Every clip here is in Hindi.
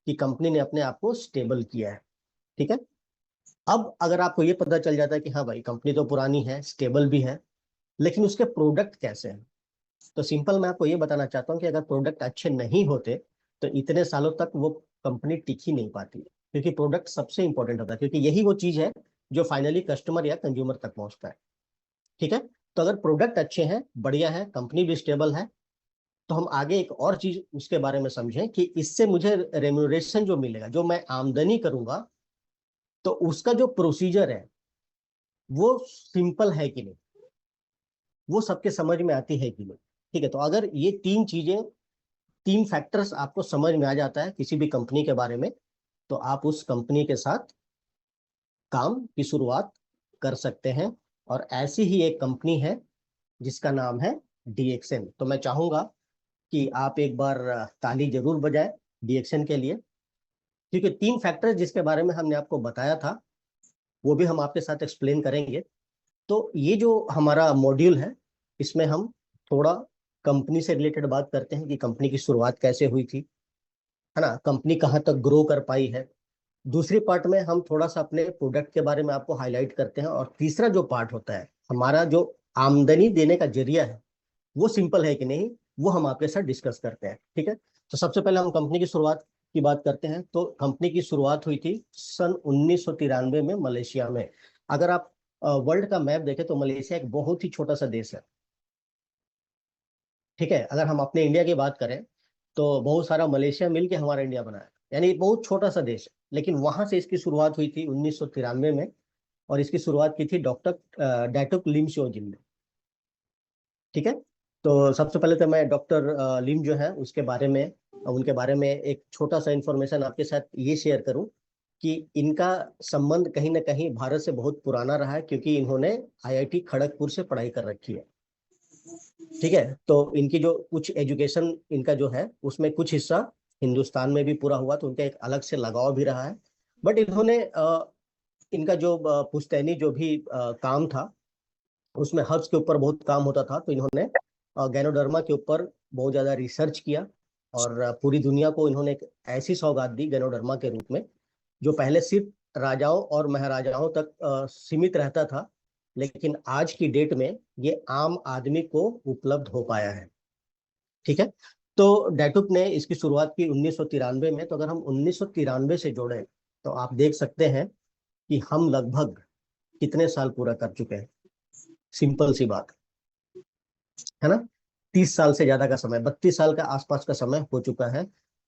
कि कंपनी ने अपने आप को स्टेबल किया है। ठीक है, अब अगर आपको ये पता चल जाता है कि हाँ भाई कंपनी तो पुरानी है, स्टेबल भी है, लेकिन उसके प्रोडक्ट कैसे हैं, तो सिंपल मैं आपको ये बताना चाहता हूँ कि अगर प्रोडक्ट अच्छे नहीं होते तो इतने सालों तक वो कंपनी टिक ही नहीं पाती, क्योंकि प्रोडक्ट सबसे इंपॉर्टेंट होता है, क्योंकि यही वो चीज है जो फाइनली कस्टमर या कंज्यूमर तक पहुंचता है। ठीक है, तो अगर प्रोडक्ट अच्छे हैं, बढ़िया है, कंपनी भी स्टेबल है, तो हम आगे एक और चीज उसके बारे में समझें कि इससे मुझे रेम्यूनरेशन जो मिलेगा, जो मैं आमदनी करूंगा, तो उसका जो प्रोसीजर है वो सिंपल है कि नहीं, वो सबके समझ में आती है कि नहीं। ठीक है, तो अगर ये तीन चीजें, तीन फैक्टर्स आपको समझ में आ जाता है किसी भी कंपनी के बारे में, तो आप उस कंपनी के साथ काम की शुरुआत कर सकते हैं। और ऐसी ही एक कंपनी है जिसका नाम है डीएक्सएन। तो मैं चाहूंगा कि आप एक बार ताली जरूर बजाएं डीएक्सएन के लिए, क्योंकि तीन फैक्टर जिसके बारे में हमने आपको बताया था वो भी हम आपके साथ एक्सप्लेन करेंगे। तो ये जो हमारा मॉड्यूल है, इसमें हम थोड़ा कंपनी से रिलेटेड बात करते हैं कि कंपनी की शुरुआत कैसे हुई थी, है ना, कंपनी कहाँ तक ग्रो कर पाई है। दूसरी पार्ट में हम थोड़ा सा अपने प्रोडक्ट के बारे में आपको हाईलाइट करते हैं, और तीसरा जो पार्ट होता है हमारा जो आमदनी देने का जरिया है वो सिंपल है कि नहीं, वो हम आपके साथ डिस्कस करते हैं। ठीक है, तो सबसे पहले हम कंपनी की शुरुआत की बात करते हैं। तो कंपनी की शुरुआत हुई थी सन 1993 में मलेशिया में। अगर आप वर्ल्ड का मैप देखें तो मलेशिया एक बहुत ही छोटा सा देश है। ठीक है, अगर हम अपने इंडिया की बात करें तो बहुत सारा मलेशिया मिलके हमारा इंडिया बना है, यानी बहुत छोटा सा देश है, लेकिन वहां से इसकी शुरुआत हुई थी 1993 में। और इसकी शुरुआत की थी डॉक्टर डैटुक लिम श्योजिन ने। ठीक है, तो सबसे पहले तो मैं डॉक्टर लिम जो है उसके बारे में, उनके बारे में एक छोटा सा इंफॉर्मेशन आपके साथ ये शेयर करूं कि इनका संबंध कहीं ना कहीं भारत से बहुत पुराना रहा है, क्योंकि इन्होंने आईआईटी खड़गपुर से पढ़ाई कर रखी है। ठीक है, तो इनकी जो कुछ एजुकेशन इनका जो है उसमें कुछ हिस्सा हिंदुस्तान में भी पूरा हुआ, तो उनका एक अलग से लगाव भी रहा है। बट इन्होंने इनका जो पुश्तैनी जो भी काम था उसमें हर्ब्स के ऊपर बहुत काम होता था, तो इन्होंने गैनोडर्मा के ऊपर बहुत ज्यादा रिसर्च किया, और पूरी दुनिया को इन्होंने एक ऐसी सौगात दी गैनोडर्मा के रूप में जो पहले सिर्फ राजाओं और महाराजाओं तक सीमित रहता था, लेकिन आज की डेट में ये आम आदमी को उपलब्ध हो पाया है। ठीक है, तो डैटुक ने इसकी शुरुआत की 1993 में। तो अगर हम 1993 से जोड़ें तो आप देख सकते हैं कि हम लगभग कितने साल पूरा कर चुके हैं। सिंपल सी बात है ना, 30 साल से ज्यादा का समय, 32 साल का आसपास का समय हो चुका है।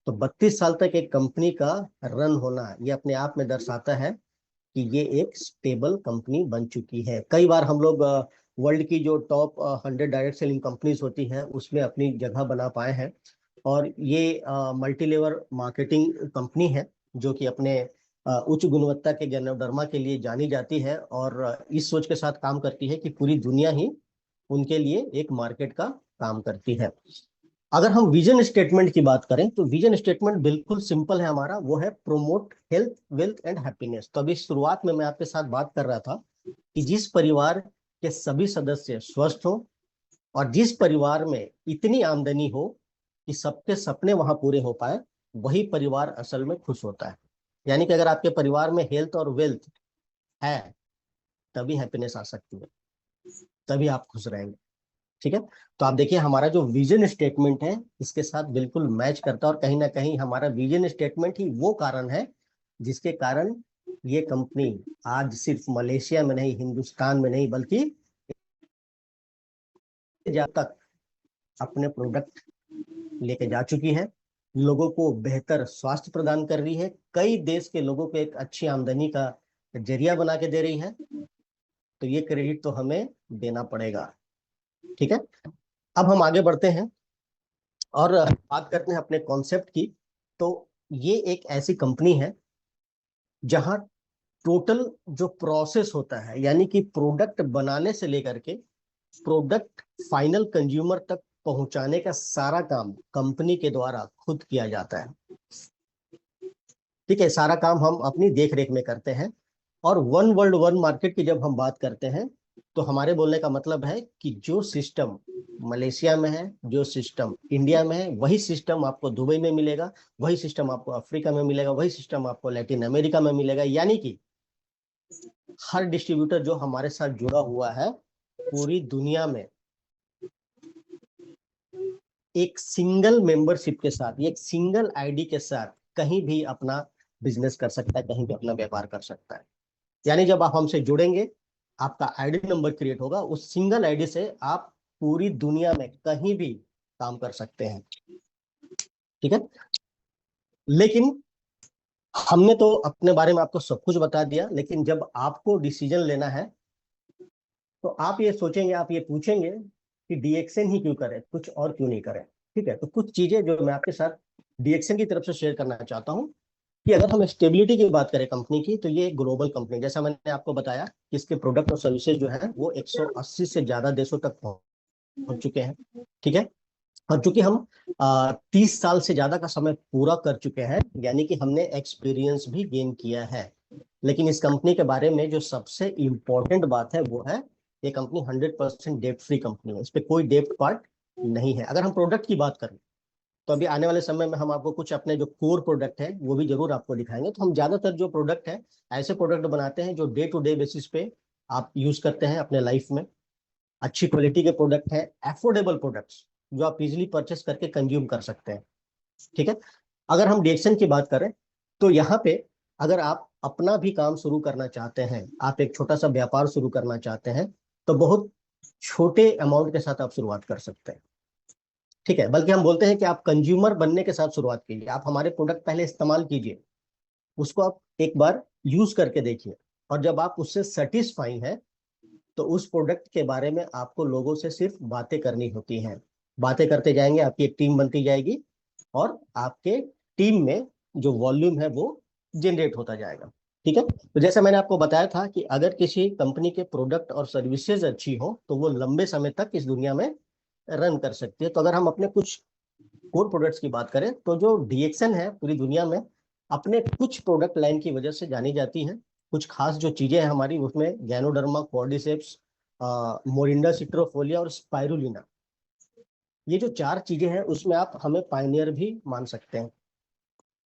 तो 32 साल तक एक कंपनी का रन होना ये अपने आप में दर्शाता है कि ये एक स्टेबल कंपनी बन चुकी है। कई बार हम लोग वर्ल्ड की जो टॉप 100 डायरेक्ट सेलिंग कंपनीज होती हैं उसमें अपनी जगह बना पाए हैं, और ये मल्टी लेवल मार्केटिंग कंपनी है जो कि अपने उच्च गुणवत्ता के गैनोडर्मा के लिए जानी जाती है, और इस सोच के साथ काम करती है कि पूरी दुनिया ही उनके लिए एक मार्केट का काम करती है। अगर हम विजन स्टेटमेंट की बात करें तो विजन स्टेटमेंट बिल्कुल सिंपल है हमारा, वो है promote health wealth and happiness. तो अभी शुरुआत में मैं आपके साथ बात कर रहा था कि जिस परिवार के सभी सदस्य स्वस्थ हो और जिस परिवार में इतनी आमदनी हो कि सबके सपने वहां पूरे हो पाए, वही परिवार असल में खुश होता है। यानी कि अगर आपके परिवार में हेल्थ और वेल्थ है तभी हैप्पीनेस आ सकती है, तभी आप खुश रहेंगे। ठीक है, तो आप देखिए हमारा जो विजन स्टेटमेंट है इसके साथ बिल्कुल मैच करता है, और कहीं ना कहीं हमारा विजन स्टेटमेंट ही वो कारण है जिसके कारण ये कंपनी आज सिर्फ मलेशिया में नहीं, हिंदुस्तान में नहीं, बल्कि जब तक अपने प्रोडक्ट लेके जा चुकी है, लोगों को बेहतर स्वास्थ्य प्रदान कर रही है, कई देश के लोगों को एक अच्छी आमदनी का जरिया बना के दे रही है। तो ये क्रेडिट तो हमें देना पड़ेगा। ठीक है, अब हम आगे बढ़ते हैं और बात करते हैं अपने कॉन्सेप्ट की। तो ये एक ऐसी कंपनी है जहां टोटल जो प्रोसेस होता है, यानी कि प्रोडक्ट बनाने से लेकर के प्रोडक्ट फाइनल कंज्यूमर तक पहुंचाने का सारा काम कंपनी के द्वारा खुद किया जाता है। ठीक है, सारा काम हम अपनी देख रेख में करते हैं। और वन वर्ल्ड वन मार्केट की जब हम बात करते हैं तो हमारे बोलने का मतलब है कि जो सिस्टम मलेशिया में है, जो सिस्टम इंडिया में है, वही सिस्टम आपको दुबई में मिलेगा, वही सिस्टम आपको अफ्रीका में मिलेगा, वही सिस्टम आपको लैटिन अमेरिका में मिलेगा। यानी कि हर डिस्ट्रीब्यूटर जो हमारे साथ जुड़ा हुआ है पूरी दुनिया में एक सिंगल मेंबरशिप के साथ, एक सिंगल आईडी के साथ कहीं भी अपना बिजनेस कर सकता है, कहीं भी अपना व्यापार कर सकता है। यानी जब आप हमसे जुड़ेंगे, आपका आईडी नंबर क्रिएट होगा, उस सिंगल आईडी से आप पूरी दुनिया में कहीं भी काम कर सकते हैं। ठीक है, लेकिन हमने तो अपने बारे में आपको सब कुछ बता दिया, लेकिन जब आपको डिसीजन लेना है तो आप ये सोचेंगे, आप ये पूछेंगे कि डीएक्सएन ही क्यों करें, कुछ और क्यों नहीं करें। ठीक है, तो कुछ चीजें जो मैं आपके साथ डीएक्सएन की तरफ से शेयर करना चाहता हूँ कि अगर हम स्टेबिलिटी की बात करें कंपनी की, तो ये एक ग्लोबल कंपनी, जैसा मैंने आपको बताया कि इसके प्रोडक्ट और सर्विसेज जो है वो 180 से ज्यादा देशों तक पहुंच चुके हैं। ठीक है, और चूंकि हम 30 साल से ज्यादा का समय पूरा कर चुके हैं, यानी कि हमने एक्सपीरियंस भी गेन किया है। लेकिन इस कंपनी के बारे में जो सबसे इम्पोर्टेंट बात है वो है ये कंपनी 100% डेप्ट फ्री कंपनी है, इस पे कोई डेप्ट पार्ट नहीं है। अगर हम प्रोडक्ट की बात करें तो अभी आने वाले समय में हम आपको कुछ अपने जो कोर प्रोडक्ट है वो भी जरूर आपको दिखाएंगे। तो हम ज्यादातर जो प्रोडक्ट है ऐसे प्रोडक्ट बनाते हैं जो डे टू डे बेसिस पे आप यूज करते हैं अपने लाइफ में। अच्छी क्वालिटी के प्रोडक्ट है, अफोर्डेबल प्रोडक्ट्स जो आप इजिली परचेस करके कंज्यूम कर सकते हैं। ठीक है, अगर हम डिएक्शन की बात करें तो यहाँ पे अगर आप अपना भी काम शुरू करना चाहते हैं, आप एक छोटा सा व्यापार शुरू करना चाहते हैं, तो बहुत छोटे अमाउंट के साथ आप शुरुआत कर सकते हैं। ठीक है, बल्कि हम बोलते हैं कि आप कंज्यूमर बनने के साथ शुरुआत कीजिए, आप हमारे प्रोडक्ट पहले इस्तेमाल कीजिए, उसको आप एक बार यूज करके देखिए, और जब आप उससे सेटिस्फाई हैं तो उस प्रोडक्ट के बारे में आपको लोगों से सिर्फ बातें करनी होती हैं। बातें करते जाएंगे, आपकी एक टीम बनती जाएगी और आपके टीम में जो वॉल्यूम है वो जनरेट होता जाएगा। ठीक है, तो जैसे मैंने आपको बताया था कि अगर किसी कंपनी के प्रोडक्ट और सर्विसेज अच्छी हो तो वो लंबे समय तक इस दुनिया में रन कर सकती है। तो अगर हम अपने कुछ कोर प्रोडक्ट्स की बात करें तो जो डीएक्सएन है पूरी दुनिया में अपने कुछ प्रोडक्ट लाइन की वजह से जानी जाती है। कुछ खास जो चीजें हैं हमारी, उसमें गैनोडर्मा, कॉर्डिसेप्स, मोरिंडा सिट्रोफोलिया और स्पाइरुलिना, ये जो 4 चीजें हैं उसमें आप हमें पायनियर भी मान सकते हैं।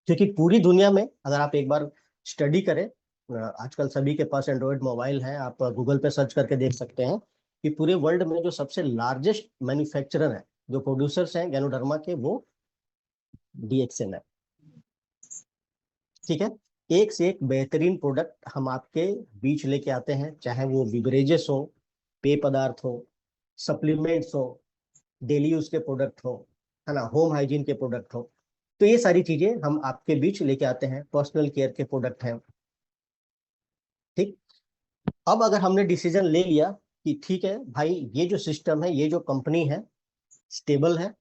क्योंकि पूरी दुनिया में अगर आप एक बार स्टडी करें, आजकल सभी के पास एंड्रॉयड मोबाइल है, आप गूगल पे सर्च करके देख सकते हैं कि पूरे वर्ल्ड में जो सबसे लार्जेस्ट मैन्युफैक्चरर है, जो प्रोड्यूसर्स हैं गैनोडर्मा के, वो डीएक्सएन है। ठीक है, एक से एक बेहतरीन प्रोडक्ट हम आपके बीच लेके आते हैं, चाहे वो बिवरेजेस हो, पेय पदार्थ हो, सप्लीमेंट्स हो, डेली यूज के प्रोडक्ट हो, है ना, होम हाइजीन के प्रोडक्ट हो, तो ये सारी चीजें हम आपके बीच लेके आते हैं। पर्सनल केयर के प्रोडक्ट हैं। ठीक, अब अगर हमने डिसीजन ले लिया कि ठीक है भाई, ये जो सिस्टम है, ये जो कंपनी है, स्टेबल है,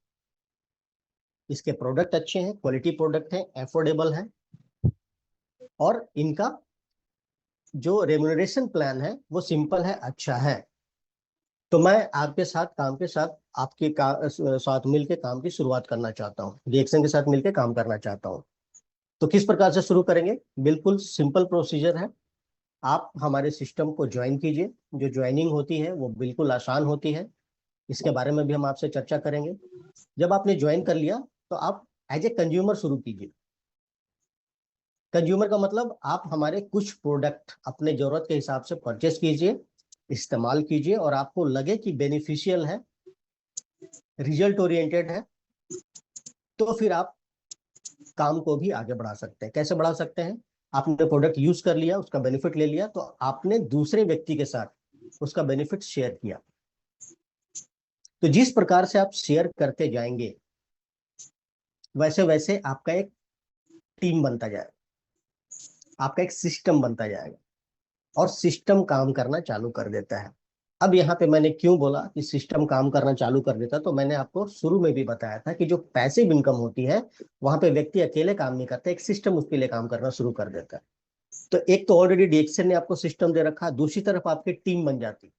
इसके प्रोडक्ट अच्छे हैं, क्वालिटी प्रोडक्ट है, अफोर्डेबल है, और इनका जो रेम्यूनरेशन प्लान है वो सिंपल है, अच्छा है, तो मैं आपके साथ काम के साथ साथ मिलके काम की शुरुआत करना चाहता हूँ, रिएक्शन के साथ मिलके काम करना चाहता हूँ। तो किस प्रकार से शुरू करेंगे? बिल्कुल सिंपल प्रोसीजर है। आप हमारे सिस्टम को ज्वाइन कीजिए। जो ज्वाइनिंग होती है वो बिल्कुल आसान होती है, इसके बारे में भी हम आपसे चर्चा करेंगे। जब आपने ज्वाइन कर लिया तो आप एज ए कंज्यूमर शुरू कीजिए। कंज्यूमर का मतलब आप हमारे कुछ प्रोडक्ट अपने जरूरत के हिसाब से परचेस कीजिए, इस्तेमाल कीजिए, और आपको लगे कि बेनिफिशियल है, रिजल्ट ओरिएंटेड है, तो फिर आप काम को भी आगे बढ़ा सकते हैं। कैसे बढ़ा सकते हैं? आपने प्रोडक्ट यूज कर लिया, उसका बेनिफिट ले लिया, तो आपने दूसरे व्यक्ति के साथ उसका बेनिफिट शेयर किया। तो जिस प्रकार से आप शेयर करते जाएंगे वैसे वैसे आपका एक टीम बनता जाएगा, आपका एक सिस्टम बनता जाएगा, और सिस्टम काम करना चालू कर देता है। अब यहाँ पे मैंने क्यों बोला कि सिस्टम काम करना चालू कर देता, तो मैंने आपको शुरू में भी बताया था कि जो पैसिव इनकम होती है वहां पे व्यक्ति अकेले काम नहीं करता, एक सिस्टम उसके लिए काम करना शुरू कर देता है। तो एक तो ऑलरेडी डीएक्सएन ने आपको सिस्टम दे रखा, दूसरी तरफ आपकी टीम बन जाती।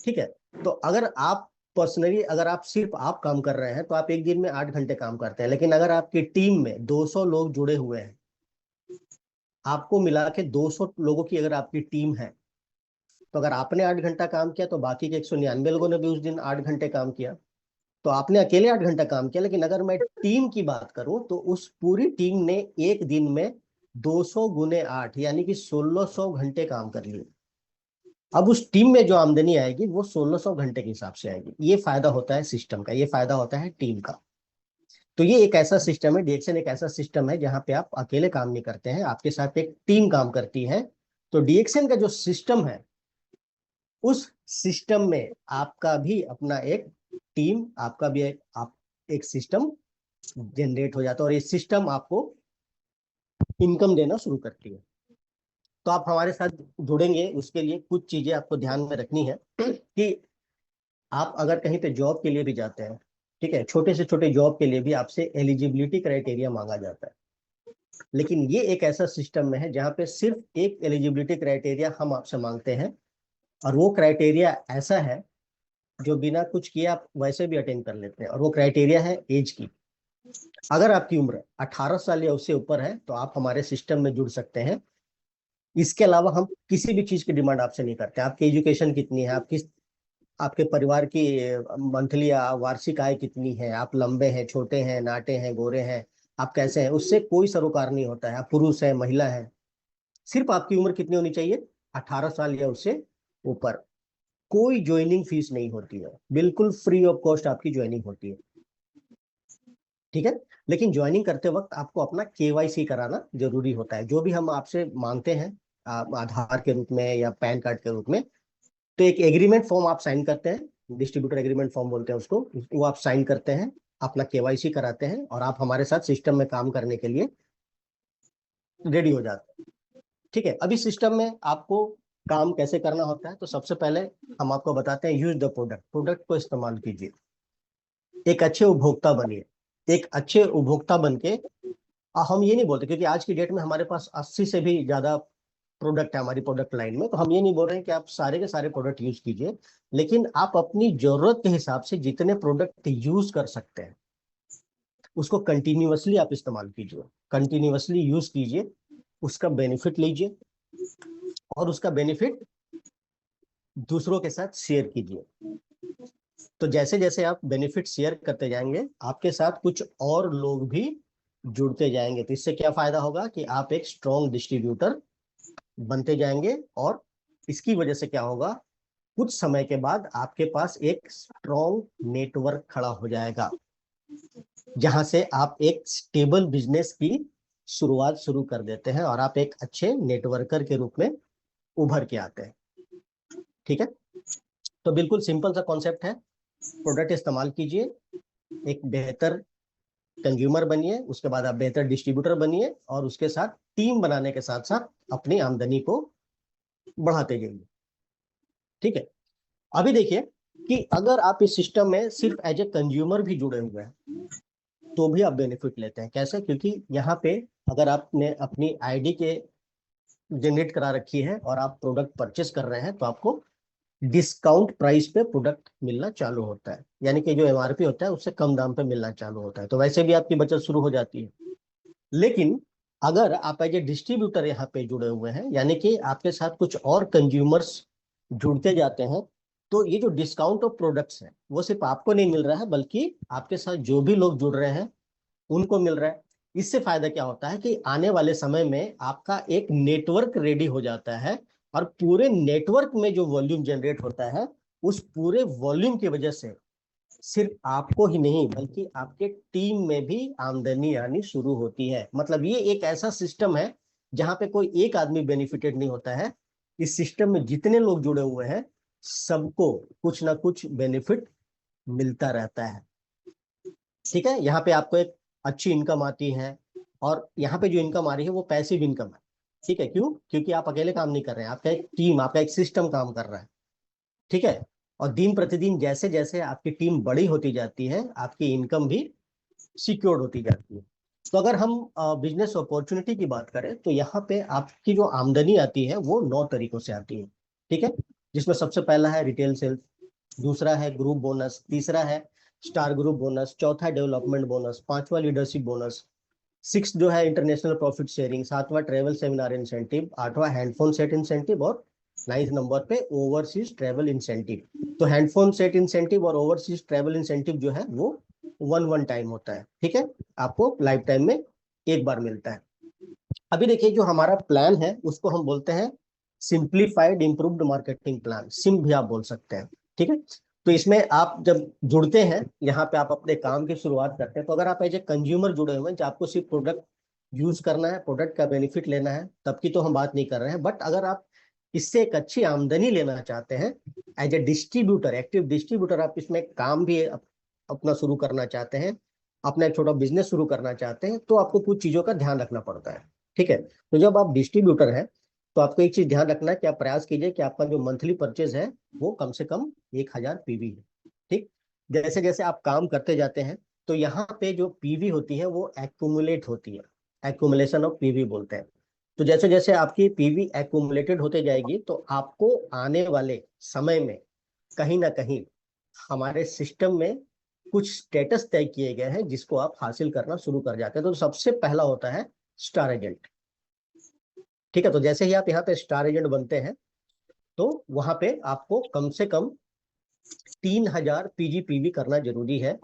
ठीक है, तो अगर आप पर्सनली, अगर आप सिर्फ आप काम कर रहे हैं तो आप एक दिन में 8 घंटे काम करते हैं, लेकिन अगर आपकी टीम में 200 लोग जुड़े हुए हैं, आपको मिला के 200 लोगों की अगर आपकी टीम है, तो अगर आपने 8 घंटा काम किया तो बाकी के 199 लोगों ने भी उस दिन 8 घंटे काम किया। तो आपने अकेले 8 घंटा काम किया, लेकिन अगर मैं टीम की बात करूं तो उस पूरी टीम ने एक दिन में 200 गुने 8 यानी कि 1600 घंटे काम कर लिए। अब उस टीम में जो आमदनी आएगी वो 1600 घंटे के हिसाब से आएगी। ये फायदा होता है सिस्टम का, ये फायदा होता है टीम का। तो ये एक ऐसा सिस्टम है, डीएक्सएन एक ऐसा सिस्टम है जहां पे आप अकेले काम नहीं करते हैं, आपके साथ एक टीम काम करती है। तो डीएक्सएन का जो सिस्टम है, उस सिस्टम में आपका भी अपना एक टीम, आपका भी एक सिस्टम जनरेट हो जाता है, और ये सिस्टम आपको इनकम देना शुरू करती है। तो आप हमारे साथ जुड़ेंगे, उसके लिए कुछ चीजें आपको ध्यान में रखनी है कि आप अगर कहीं पे जॉब के लिए भी जाते हैं, ठीक है, छोटे से छोटे जॉब के लिए भी आपसे एलिजिबिलिटी क्राइटेरिया मांगा जाता है। लेकिन ये एक ऐसा सिस्टम में है जहाँ पे सिर्फ एक एलिजिबिलिटी क्राइटेरिया हम आपसे मांगते हैं, और वो क्राइटेरिया ऐसा है जो बिना कुछ किए आप वैसे भी अटेंड कर लेते हैं, और वो क्राइटेरिया है एज की। अगर आपकी उम्र 18 साल या उससे ऊपर है तो आप हमारे सिस्टम में जुड़ सकते हैं। इसके अलावा हम किसी भी चीज की डिमांड आपसे नहीं करते। आपकी एजुकेशन कितनी है, आपके परिवार की मंथली या वार्षिक आय कितनी है, आप लंबे हैं, छोटे हैं, नाटे हैं, गोरे हैं, आप कैसे हैं, उससे कोई सरोकार नहीं होता है। आप पुरुष है, महिला है, सिर्फ आपकी उम्र कितनी होनी चाहिए, 18 साल या उससे ऊपर। कोई ज्वाइनिंग फीस नहीं होती है, बिल्कुल फ्री ऑफ कॉस्ट आपकी ज्वाइनिंग होती है, ठीक है। लेकिन ज्वाइनिंग करते वक्त आपको अपना केवाईसी कराना जरूरी होता है। जो भी हम आपसे मांगते हैं आधार के रूप में या पैन कार्ड के रूप में, तो एक एग्रीमेंट फॉर्म आप साइन करते हैं, डिस्ट्रीब्यूटर एग्रीमेंट फॉर्म बोलते हैं उसको, वो आप साइन करते हैं, अपना केवाईसी कराते हैं, और आप हमारे साथ सिस्टम में काम करने के लिए रेडी हो जाते हैं, ठीक है। अभी सिस्टम में आपको काम कैसे करना होता है, तो सबसे पहले हम आपको बताते हैं, यूज द प्रोडक्ट, प्रोडक्ट को इस्तेमाल कीजिए, एक अच्छे उपभोक्ता बनिए। एक अच्छे उपभोक्ता बन के, हम ये नहीं बोलते, क्योंकि आज की डेट में हमारे पास 80 से भी ज्यादा प्रोडक्ट है हमारी प्रोडक्ट लाइन में, तो हम ये नहीं बोल रहे हैं कि आप सारे के सारे प्रोडक्ट यूज कीजिए, लेकिन आप अपनी जरूरत के हिसाब से जितने प्रोडक्ट यूज कर सकते हैं उसको कंटिन्यूअसली आप इस्तेमाल कीजिए, कंटिन्यूअसली यूज कीजिए, उसका बेनिफिट लीजिए, और उसका बेनिफिट दूसरों के साथ शेयर कीजिए। तो जैसे जैसे आप बेनिफिट शेयर करते जाएंगे, आपके साथ कुछ और लोग भी जुड़ते जाएंगे। तो इससे क्या फायदा होगा कि आप एक स्ट्रॉन्ग डिस्ट्रीब्यूटर बनते जाएंगे, और इसकी वजह से क्या होगा, कुछ समय के बाद आपके पास एक स्ट्रॉन्ग नेटवर्क खड़ा हो जाएगा, जहां से आप एक स्टेबल बिजनेस की शुरुआत शुरू कर देते हैं, और आप एक अच्छे नेटवर्कर के रूप में उभर के आते हैं, ठीक है। तो बिल्कुल सिंपल सा कॉन्सेप्ट है, प्रोडक्ट इस्तेमाल कीजिए, एक बेहतर कंज्यूमर बनिए, उसके बाद आप बेहतर डिस्ट्रीब्यूटर बनिए, और उसके साथ टीम बनाने के साथ साथ अपनी आमदनी को बढ़ाते जाइए, ठीक है। अभी देखिए कि अगर आप इस सिस्टम में सिर्फ एज ए कंज्यूमर भी जुड़े हुए हैं तो भी आप बेनिफिट लेते हैं। कैसे? क्योंकि यहाँ पे अगर आपने अपनी आईडी के जनरेट करा रखी है और आप प्रोडक्ट परचेस कर रहे हैं तो आपको डिस्काउंट प्राइस पे प्रोडक्ट मिलना चालू होता है, यानी कि जो एमआरपी होता है उससे कम दाम पे मिलना चालू होता है, तो वैसे भी आपकी बचत शुरू हो जाती है। लेकिन अगर आप एज ए डिस्ट्रीब्यूटर यहाँ पे जुड़े हुए हैं, यानी कि आपके साथ कुछ और कंज्यूमर्स जुड़ते जाते हैं, तो ये जो डिस्काउंट ऑफ प्रोडक्ट्स है वो सिर्फ आपको नहीं मिल रहा है, बल्कि आपके साथ जो भी लोग जुड़ रहे हैं उनको मिल रहा है। इससे फायदा क्या होता है कि आने वाले समय में आपका एक नेटवर्क रेडी हो जाता है, और पूरे नेटवर्क में जो वॉल्यूम जनरेट होता है, उस पूरे वॉल्यूम की वजह से सिर्फ आपको ही नहीं बल्कि आपके टीम में भी आमदनी आनी शुरू होती है। मतलब ये एक ऐसा सिस्टम है जहां पे कोई एक आदमी बेनिफिटेड नहीं होता है, इस सिस्टम में जितने लोग जुड़े हुए हैं सबको कुछ ना कुछ बेनिफिट मिलता रहता है, ठीक है। यहाँ पे आपको एक अच्छी इनकम आती है, और यहाँ पे जो इनकम आ रही है वो पैसिव इनकम है, ठीक है। क्यों? क्योंकि आप अकेले काम नहीं कर रहे हैं, आपका एक टीम, आपका एक सिस्टम काम कर रहा है, ठीक है। और दिन प्रतिदिन जैसे जैसे आपकी टीम बड़ी होती जाती है, आपकी इनकम भी सिक्योर्ड होती जाती है। तो अगर हम बिजनेस अपॉर्चुनिटी की बात करें तो यहाँ पे आपकी जो आमदनी आती है वो 9 तरीकों से आती है, ठीक है। जिसमें सबसे पहला है रिटेल सेल्स, दूसरा है ग्रुप बोनस, तीसरा है स्टार ग्रुप बोनस, चौथा है डेवलपमेंट बोनस, पांचवा लीडरशिप बोनस, सिक्स जो है इंटरनेशनल प्रॉफिट शेयरिंग, सातवां ट्रेवल सेमिनार इंसेंटिव, आठवां हैंडफोन सेट इंसेंटिव, और 9th नंबर पे ओवरसीज ट्रेवल इंसेंटिव। तो हैंडफोन सेट इंसेंटिव और ओवरसीज ट्रेवल इंसेंटिव जो है वो वन टाइम होता है, ठीक है, आपको लाइफ टाइम में एक बार मिलता है। अभी देखिए जो हमारा प्लान है उसको हम बोलते हैं simplified improved marketing plan, SIM भी आप बोल सकते हैं, ठीक है। तो इसमें आप जब जुड़ते हैं, यहाँ पे आप अपने काम की शुरुआत करते हैं, तो अगर आप एज ए कंज्यूमर जुड़े हुए हैं, जो आपको सिर्फ प्रोडक्ट यूज करना है, प्रोडक्ट का बेनिफिट लेना है, तब की तो हम बात नहीं कर रहे हैं। बट अगर आप इससे एक अच्छी आमदनी लेना चाहते हैं, as a distributor, active distributor, आप इसमें काम भी अपना शुरू करना चाहते हैं, अपना एक छोटा बिजनेस शुरू करना चाहते हैं, तो आपको कुछ चीजों का ध्यान रखना पड़ता है, ठीक है। तो जब आप डिस्ट्रीब्यूटर हैं तो आपको एक चीज ध्यान रखना है कि आप प्रयास कीजिए कि आपका जो मंथली परचेज है वो कम से कम 1000 पीवी है, ठीक। जैसे जैसे आप काम करते जाते हैं तो यहाँ पे जो पीवी होती है वो एक्यूमुलेट होती है, एक्यूमुलेशन ऑफ पीवी बोलते हैं। तो जैसे जैसे आपकी पीवी एक्यूमुलेटेड होते जाएगी तो आपको आने वाले समय में कहीं ना कहीं हमारे सिस्टम में कुछ स्टेटस तय किए गए हैं जिसको आप हासिल करना शुरू कर जाते हैं। तो सबसे पहला होता है स्टार एजेंट, ठीक है। तो जैसे ही आप यहाँ पे स्टार एजेंट बनते हैं तो वहां पे आपको कम से कम 3000 पीजीपीवी करना जरूरी है।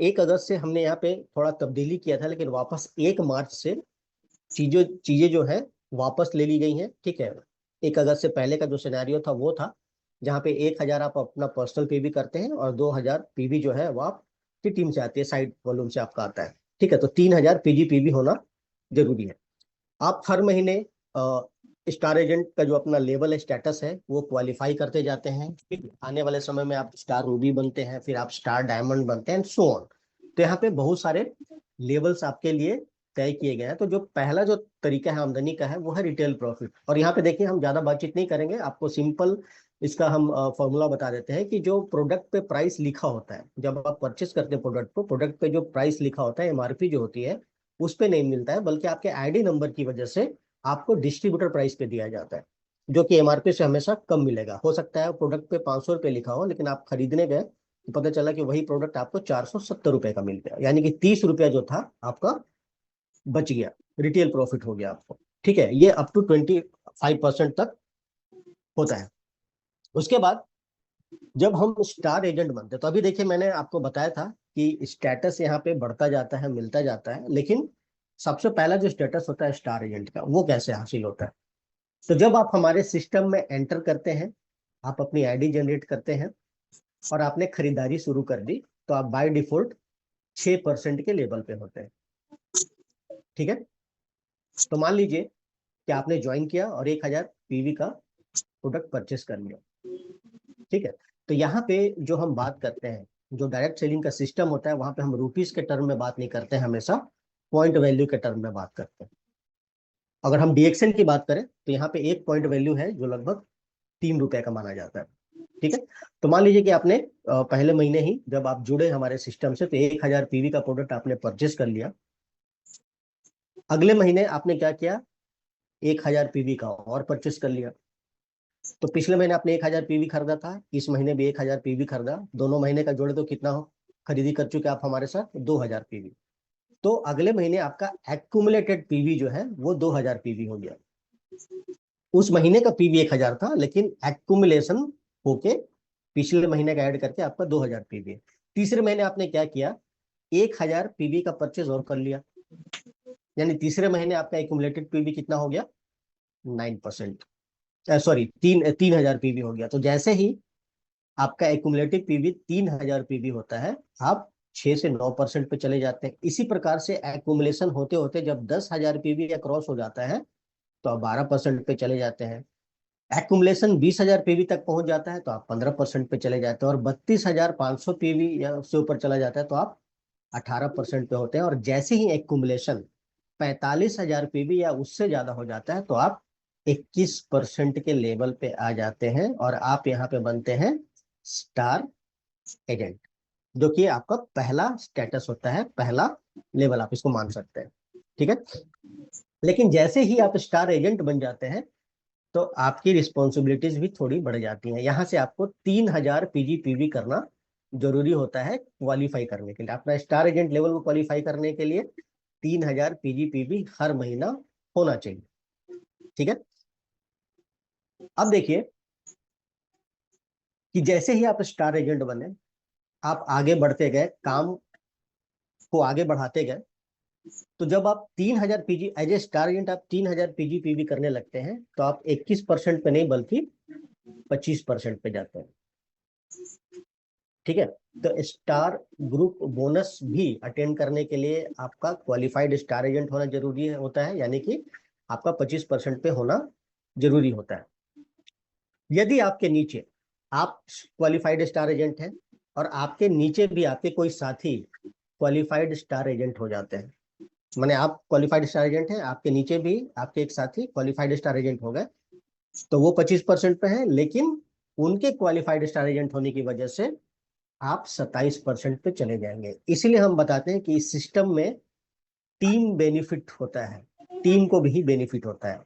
1 अगस्त से हमने यहाँ पे थोड़ा तब्दीली किया था, लेकिन वापस 1 मार्च से चीजें चीजें जो है वापस ले ली गई हैं, ठीक है। 1 अगस्त से पहले का जो सिनेरियो था वो था जहाँ पे 1000 आप अपना पर्सनल पीवी करते हैं और 2000 पीवी जो है वो आपकी टीम से आती है, साइड वॉल्यूम से आपका आता है, ठीक है। तो 3000 पीजीपीवी होना जरूरी है। आप हर महीने स्टार एजेंट का जो अपना लेवल स्टेटस है वो क्वालिफाई करते जाते हैं, फिर आने वाले समय में आप स्टार रूबी बनते हैं, फिर आप स्टार डायमंड बनते हैं, सो ऑन। तो यहाँ पे बहुत सारे लेवल्स आपके लिए तय किए गए हैं। तो जो पहला जो तरीका है आमदनी का है वो है रिटेल प्रॉफिट। और यहाँ पे देखिए हम ज्यादा बातचीत नहीं करेंगे, आपको सिंपल इसका हम फॉर्मूला बता देते हैं कि जो प्रोडक्ट पे प्राइस लिखा होता है, जब आप परचेस करते हैं प्रोडक्ट को, प्रोडक्ट पे जो प्राइस लिखा होता है, एमआरपी जो होती है, उस पे नहीं मिलता है, बल्कि आपके आईडी नंबर की वजह से आपको डिस्ट्रीब्यूटर प्राइस पे दिया जाता है, जो कि एमआरपी से हमेशा कम मिलेगा। हो सकता है प्रोडक्ट पे 500 रुपये लिखा हो, लेकिन आप खरीदने गए तो पता चला कि वही प्रोडक्ट आपको 470 रुपये का मिल गया, यानी कि 30 रुपया जो था आपका बच गया, रिटेल प्रॉफिट हो गया आपको, ठीक है। ये अप टू 25% तक होता है। उसके बाद जब हम स्टार एजेंट बनते हैं, तो अभी देखिए मैंने आपको बताया था कि स्टेटस यहाँ पे बढ़ता जाता है, मिलता जाता है, लेकिन सबसे पहला जो स्टेटस होता है स्टार एजेंट का, वो कैसे हासिल होता है। तो जब आप हमारे सिस्टम में एंटर करते हैं, आप अपनी आईडी जनरेट करते हैं और आपने खरीदारी शुरू कर दी, तो आप बाय डिफॉल्ट 6% के लेवल पे होते हैं, ठीक है। तो मान लीजिए कि आपने ज्वाइन किया और 1000 पीवी का प्रोडक्ट परचेस कर लिया, ठीक है। तो यहाँ पे जो हम बात करते हैं, जो डायरेक्ट सेलिंग का सिस्टम होता है, वहां पे हम रुपीज के टर्म में बात नहीं करते हैं, हमेशा पॉइंट वैल्यू के टर्म में बात करते हैं। अगर हम डीएक्सएल की बात करें तो यहाँ पे एक पॉइंट वैल्यू है जो लगभग 3 रुपए का माना जाता है, ठीक है। तो मान लीजिए कि आपने पहले महीने ही जब आप जुड़े हमारे सिस्टम से, तो 1000 पीवी का प्रोडक्ट आपने परचेस कर लिया। अगले महीने आपने क्या किया, 1000 पीवी का और परचेस कर लिया। तो पिछले महीने आपने 1000 पीवी खरीदा था, इस महीने भी 1000 पीवी खरीदा, दोनों महीने का जोड़े तो कितना हो खरीदी कर चुके आप हमारे साथ, 2000 पीवी। तो अगले महीने आपका एक्यूमुलेटेड पीवी जो है वो 2000 पीवी हो गया। उस महीने का पीवी 1000 था, लेकिन एक्यूमुलेशन होके पिछले महीने का ऐड करके आपका 2000 पीवी है। तीसरे महीने आपने क्या किया, 1000 पीवी का परचेज और कर लिया, यानी तीसरे महीने आपका एक्यूमुलेटेड पीवी कितना हो गया, 9%, सॉरी 3000 पीवी हो गया। तो जैसे ही आपका एक्यूमुलेटिव पीवी 3000 पीवी होता है, आप 6 से 9% पे चले जाते हैं। इसी प्रकार से एक्यूमुलेशन होते होते जब 10,000 पीवी या क्रॉस हो जाता है तो आप 12% पे चले जाते हैं। एक्यूमुलेशन 20,000 पीवी तक पहुंच जाता है तो आप 15% पे चले जाते हैं, और 32,500 पीवी या उससे ऊपर चला जाता है तो आप 18% पे होते हैं। और जैसे ही एक्यूमुलेशन 45,000 पीवी या उससे ज्यादा हो जाता है तो आप 21% के लेवल पे आ जाते हैं, और आप यहाँ पे बनते हैं स्टार एजेंट, जो कि आपका पहला स्टेटस होता है, पहला लेवल आप इसको मान सकते हैं, ठीक है। लेकिन जैसे ही आप स्टार एजेंट बन जाते हैं तो आपकी रिस्पॉन्सिबिलिटीज भी थोड़ी बढ़ जाती हैं। यहाँ से आपको 3000 पीजीपीवी करना जरूरी होता है क्वालिफाई करने के लिए, अपना स्टार एजेंट लेवल को क्वालिफाई करने के लिए 3000 पीजीपीवी हर महीना होना चाहिए, ठीक है। अब देखिए कि जैसे ही आप स्टार एजेंट बने, आप आगे बढ़ते गए, काम को आगे बढ़ाते गए, तो जब आप 3000 PG as a star agent आप 3000 पीजी पीवी करने लगते हैं, तो आप 21% पे नहीं बल्कि 25% पे जाते हैं। ठीक है, तो स्टार ग्रुप बोनस भी अटेंड करने के लिए आपका क्वालिफाइड स्टार एजेंट होना जरूरी होता है, यानी कि आपका 25% पे होना जरूरी होता है। यदि आपके नीचे आप क्वालिफाइड स्टार एजेंट हैं और आपके नीचे भी आपके कोई साथी क्वालिफाइड स्टार एजेंट हो जाते हैं, माने आप क्वालिफाइड स्टार एजेंट हैं, आपके नीचे भी आपके एक साथी क्वालिफाइड स्टार एजेंट हो गए, तो वो 25% पे है, लेकिन उनके क्वालिफाइड स्टार एजेंट होने की वजह से आप 27% पे चले जाएंगे। इसीलिए हम बताते हैं कि इस सिस्टम में टीम बेनिफिट होता है, टीम को भी बेनिफिट होता है।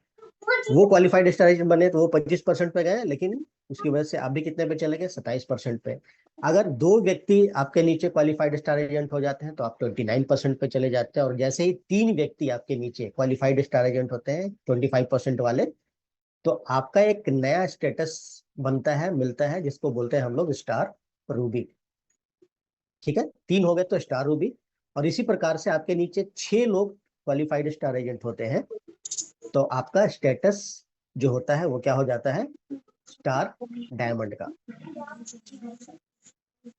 वो क्वालिफाइड स्टार एजेंट बने तो वो 25% पे गए, लेकिन उसकी वजह से आप भी कितने पे चले गए, 27% पे। अगर दो व्यक्ति आपके नीचे क्वालिफाइड स्टार एजेंट हो जाते हैं तो आप 29% पे चले जाते हैं, और जैसे ही 3 व्यक्ति आपके नीचे क्वालिफाइड स्टार एजेंट होते हैं 25% वाले, तो आपका एक नया स्टेटस बनता है, मिलता है, जिसको बोलते हैं हम लोग स्टार रूबी। ठीक है, 3 हो गए तो स्टार रूबी। और इसी प्रकार से आपके नीचे 6 लोग क्वालिफाइड स्टार एजेंट होते हैं, तो आपका स्टेटस जो होता है वो क्या हो जाता है, स्टार डायमंड का।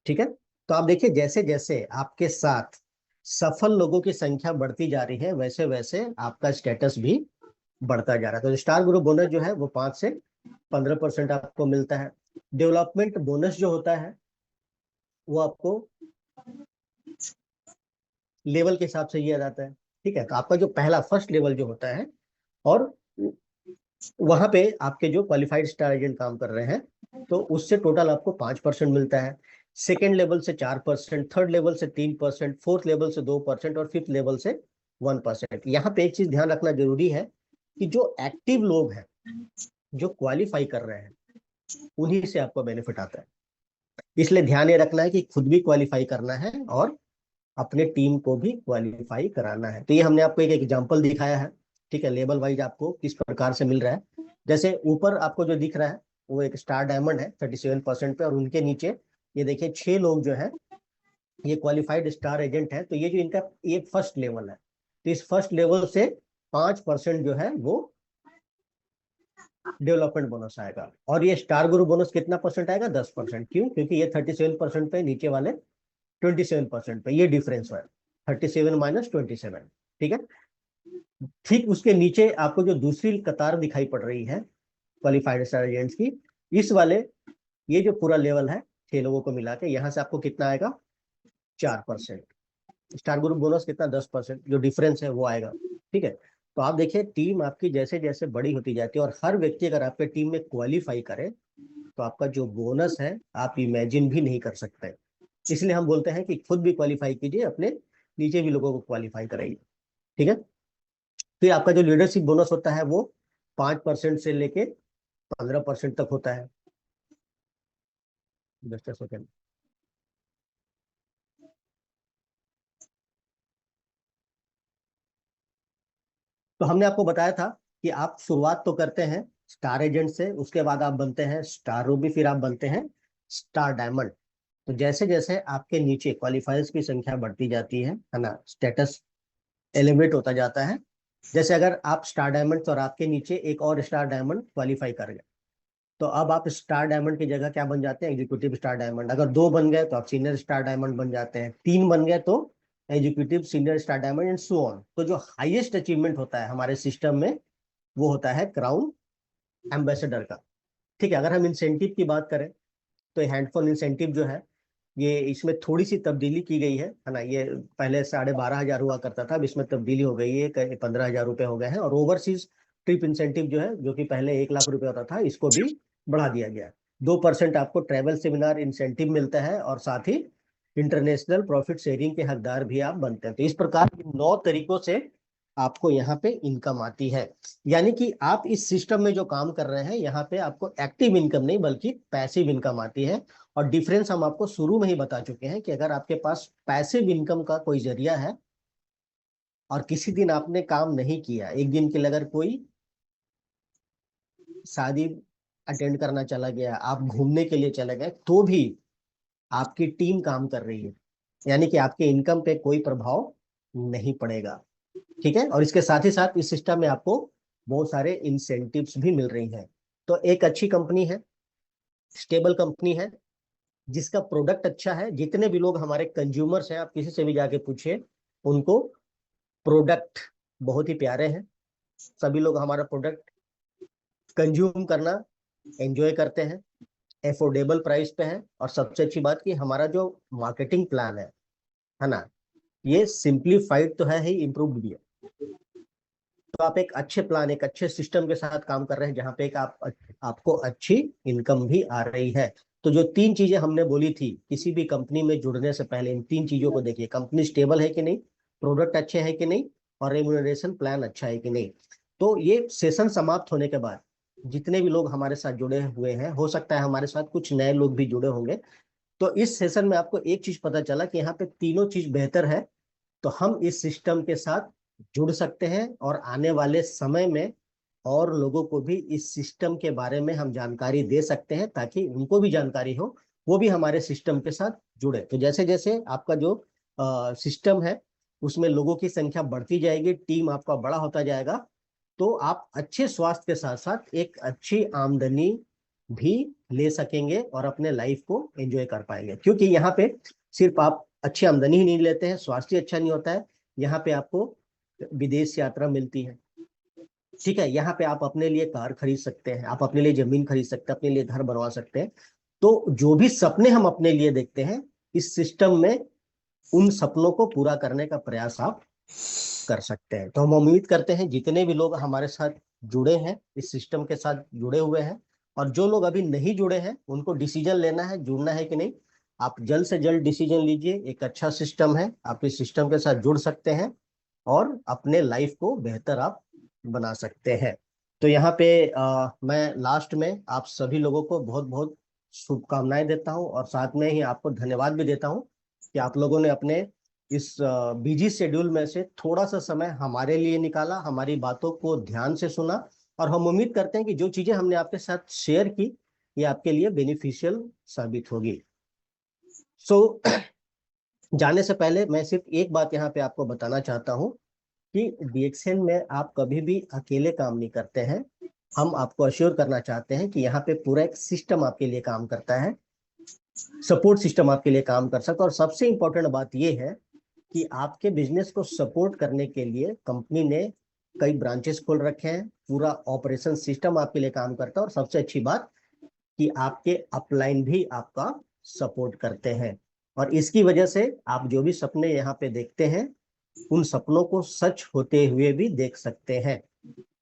ठीक है, तो आप देखिए जैसे जैसे आपके साथ सफल लोगों की संख्या बढ़ती जा रही है, वैसे वैसे आपका स्टेटस भी बढ़ता जा रहा है। तो स्टार ग्रुप बोनस जो है वो 5 से 15% आपको मिलता है। डेवलपमेंट बोनस जो होता है वो आपको लेवल के हिसाब से दिया जाता है। ठीक है, तो आपका जो पहला फर्स्ट लेवल जो होता है, और वहां पे आपके जो क्वालिफाइड स्टार एजेंट काम कर रहे हैं, तो उससे टोटल आपको 5% मिलता है। सेकेंड लेवल से 4%, थर्ड लेवल से 3%, फोर्थ लेवल से 2%, और फिफ्थ लेवल से 1%। यहाँ पे एक चीज ध्यान रखना जरूरी है कि जो एक्टिव लोग हैं, जो क्वालिफाई कर रहे हैं, उन्हीं से आपको बेनिफिट आता है। इसलिए ध्यान ये रखना है कि खुद भी क्वालिफाई करना है और अपने टीम को भी क्वालिफाई कराना है। तो ये हमने आपको एक एग्जांपल दिखाया है। ठीक है, लेवल वाइज आपको किस प्रकार से मिल रहा है। जैसे ऊपर आपको जो दिख रहा है वो एक स्टार डायमंड है 37% पे, और उनके नीचे ये देखिए 6 लोग जो है ये क्वालिफाइड स्टार एजेंट है। तो ये जो इनका ये फर्स्ट लेवल है, तो इस फर्स्ट लेवल से 5% जो है वो डेवलपमेंट बोनस आएगा। और ये स्टार ग्रुप बोनस कितना परसेंट आएगा, 10%। क्यों, क्योंकि ये 37% पे, नीचे वाले 27% पे, ये डिफरेंस है 37 माइनस 27। ठीक है, ठीक उसके नीचे आपको जो दूसरी कतार दिखाई पड़ रही है क्वालिफाइड स्टार एजेंट्स की, इस वाले ये जो पूरा लेवल है 6 लोगों को मिला के, यहाँ से आपको कितना आएगा, 4%। स्टार ग्रुप बोनस कितना, 10%, जो डिफरेंस है वो आएगा। ठीक है, तो आप देखिए टीम आपकी जैसे जैसे बड़ी होती जाती है, और हर व्यक्ति अगर आपके टीम में क्वालिफाई करे, तो आपका जो बोनस है आप इमेजिन भी नहीं कर सकते। इसलिए हम बोलते हैं कि खुद भी क्वालिफाई कीजिए, अपने नीचे भी लोगों को क्वालिफाई कराइए। ठीक है, फिर आपका जो लीडरशिप बोनस होता है वो 5% से लेके 15% तक होता है। Just second. तो हमने आपको बताया था कि आप शुरुआत तो करते हैं स्टार एजेंट से, उसके बाद आप बनते हैं स्टार रूबी, फिर आप बनते हैं स्टार डायमंड। तो जैसे जैसे आपके नीचे क्वालिफायर्स की संख्या बढ़ती जाती है ना, स्टेटस एलिवेट होता जाता है। जैसे अगर आप स्टार डायमंड, और आपके नीचे एक और स्टार डायमंड क्वालिफाई कर गए, तो अब आप स्टार डायमंड की जगह क्या बन जाते हैं, एग्जीक्यूटिव स्टार डायमंड। अगर 2 बन गए तो आप सीनियर स्टार डायमंड बन जाते हैं, 3 बन गए तो executive senior star diamond, and so on. तो जो हाईएस्ट अचीवमेंट होता है हमारे सिस्टम में वो होता है क्राउन एम्बेसडर का। ठीक है, अगर हम इंसेंटिव की बात करें, तो हैंडफोन इंसेंटिव जो है ये, इसमें थोड़ी सी तब्दीली की गई है ना। ये पहले 12,500 हुआ करता था, अब इसमें तब्दीली हो गई है, 15,000 रुपये हो गए हैं। और ओवरसीज ट्रिप इंसेंटिव जो है, जो कि पहले 1 लाख रुपये होता था, इसको भी बढ़ा दिया गया है। 2% आपको ट्रैवल सेमिनार इंसेंटिव मिलता है, और साथ ही इंटरनेशनल प्रॉफिट शेयरिंग के हकदार भी आप बनते हैं। तो इस प्रकार 9 तरीकों से आपको यहाँ पे इनकम आती है। यानी कि आप इस सिस्टम में जो काम कर रहे हैं, यहाँ पे आपको एक्टिव इनकम नहीं बल्कि पैसिव इनकम आती है। और डिफरेंस हम आपको शुरू में ही बता चुके हैं कि अगर आपके पास पैसिव इनकम का कोई जरिया है, और किसी दिन आपने काम नहीं किया, एक दिन के लिए अगर कोई शादी अटेंड करना चला गया, आप घूमने के लिए चले गए, तो भी आपकी टीम काम कर रही है, यानी कि आपके इनकम पे कोई प्रभाव नहीं पड़ेगा। ठीक है, और इसके साथ ही साथ इस सिस्टम में आपको बहुत सारे इंसेंटिव्स भी मिल रही हैं। तो एक अच्छी कंपनी है, स्टेबल कंपनी है, जिसका प्रोडक्ट अच्छा है। जितने भी लोग हमारे कंज्यूमर्स हैं, आप किसी से भी जाके पूछिए, उनको प्रोडक्ट बहुत ही प्यारे हैं। सभी लोग हमारा प्रोडक्ट कंज्यूम करना एंजॉय करते हैं, एफोर्डेबल प्राइस पे है, और सबसे अच्छी बात कि हमारा जो मार्केटिंग प्लान है ना, ये सिंप्लीफाइड तो है ही, इम्प्रूव्ड भी है। तो आप एक अच्छे प्लान, एक अच्छे सिस्टम के साथ काम कर रहे हैं, जहाँ पे एक आपको अच्छी इनकम भी आ रही है। तो जो 3 चीजें हमने बोली थी, किसी भी कंपनी में जुड़ने से पहले इन 3 चीजों को देखिए, कंपनी स्टेबल है कि नहीं, प्रोडक्ट अच्छे है कि नहीं, और रेम्यूनरेशन प्लान अच्छा है कि नहीं। तो ये सेशन समाप्त होने के बाद जितने भी लोग हमारे साथ जुड़े हुए हैं, हो सकता है हमारे साथ कुछ नए लोग भी जुड़े होंगे, तो इस सेशन में आपको एक चीज पता चला कि यहाँ पे तीनों चीज बेहतर है। तो हम इस सिस्टम के साथ जुड़ सकते हैं, और आने वाले समय में और लोगों को भी इस सिस्टम के बारे में हम जानकारी दे सकते हैं, ताकि उनको भी जानकारी हो, वो भी हमारे सिस्टम के साथ जुड़े। तो जैसे जैसे आपका जो सिस्टम है उसमें लोगों की संख्या बढ़ती जाएगी, टीम आपका बड़ा होता जाएगा, तो आप अच्छे स्वास्थ्य के साथ साथ एक अच्छी आमदनी भी ले सकेंगे और अपने लाइफ को एंजॉय कर पाएंगे। क्योंकि यहाँ पे सिर्फ आप अच्छी आमदनी ही नहीं लेते हैं, स्वास्थ्य अच्छा नहीं होता है, यहाँ पे आपको विदेश यात्रा मिलती है। ठीक है, यहाँ पे आप अपने लिए कार खरीद सकते हैं, आप अपने लिए जमीन खरीद सकते हैं, अपने लिए घर बनवा सकते हैं। तो जो भी सपने हम अपने लिए देखते हैं, इस सिस्टम में उन सपनों को पूरा करने का प्रयास आप कर सकते हैं। तो हम उम्मीद करते हैं जितने भी लोग हमारे साथ जुड़े हैं, इस सिस्टम के साथ जुड़े हुए हैं, और जो लोग अभी नहीं जुड़े हैं, उनको डिसीजन लेना है जुड़ना है कि नहीं। आप जल्द से जल्द डिसीजन लीजिए, एक अच्छा सिस्टम है, आप इस सिस्टम के साथ जुड़ सकते हैं और अपने लाइफ को बेहतर आप बना सकते हैं। तो यहाँ पे मैं लास्ट में आप सभी लोगों को बहुत बहुत शुभकामनाएं देता हूँ, और साथ में ही आपको धन्यवाद भी देता हूँ कि आप लोगों ने अपने इस बिजी शेड्यूल में से थोड़ा सा समय हमारे लिए निकाला, हमारी बातों को ध्यान से सुना, और हम उम्मीद करते हैं कि जो चीजें हमने आपके साथ शेयर की, ये आपके लिए बेनिफिशियल साबित होगी। सो जाने से पहले मैं सिर्फ एक बात यहाँ पे आपको बताना चाहता हूँ कि डीएक्सएन में आप कभी भी अकेले काम नहीं करते हैं। हम आपको अश्योर करना चाहते हैं कि यहाँ पे पूरा एक सिस्टम आपके लिए काम करता है, सपोर्ट सिस्टम आपके लिए काम कर सकता है। और सबसे इंपॉर्टेंट बात यह है कि आपके बिजनेस को सपोर्ट करने के लिए कंपनी ने कई ब्रांचेस खोल रखे हैं, पूरा ऑपरेशन सिस्टम आपके लिए काम करता है, और सबसे अच्छी बात कि आपके अपलाइन भी आपका सपोर्ट करते हैं। और इसकी वजह से आप जो भी सपने यहाँ पे देखते हैं, उन सपनों को सच होते हुए भी देख सकते हैं।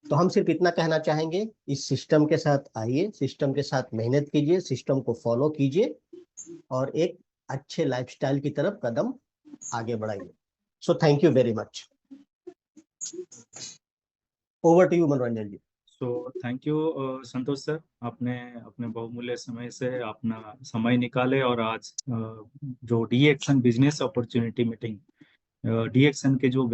तो हम सिर्फ इतना कहना चाहेंगे, इस सिस्टम के साथ आइए, सिस्टम के साथ मेहनत कीजिए, सिस्टम को फॉलो कीजिए, और एक अच्छे लाइफस्टाइल की तरफ कदम आगे बढ़ाइए। So thank you very much. Over to you Manoranjan ji. So thank you Santosh sir, आपने अपने बहुमूल्य समय से अपना समय निकाले और आज जो डीएक्सन बिजनेस अपॉर्चुनिटी मीटिंग, डीएक्सन के जो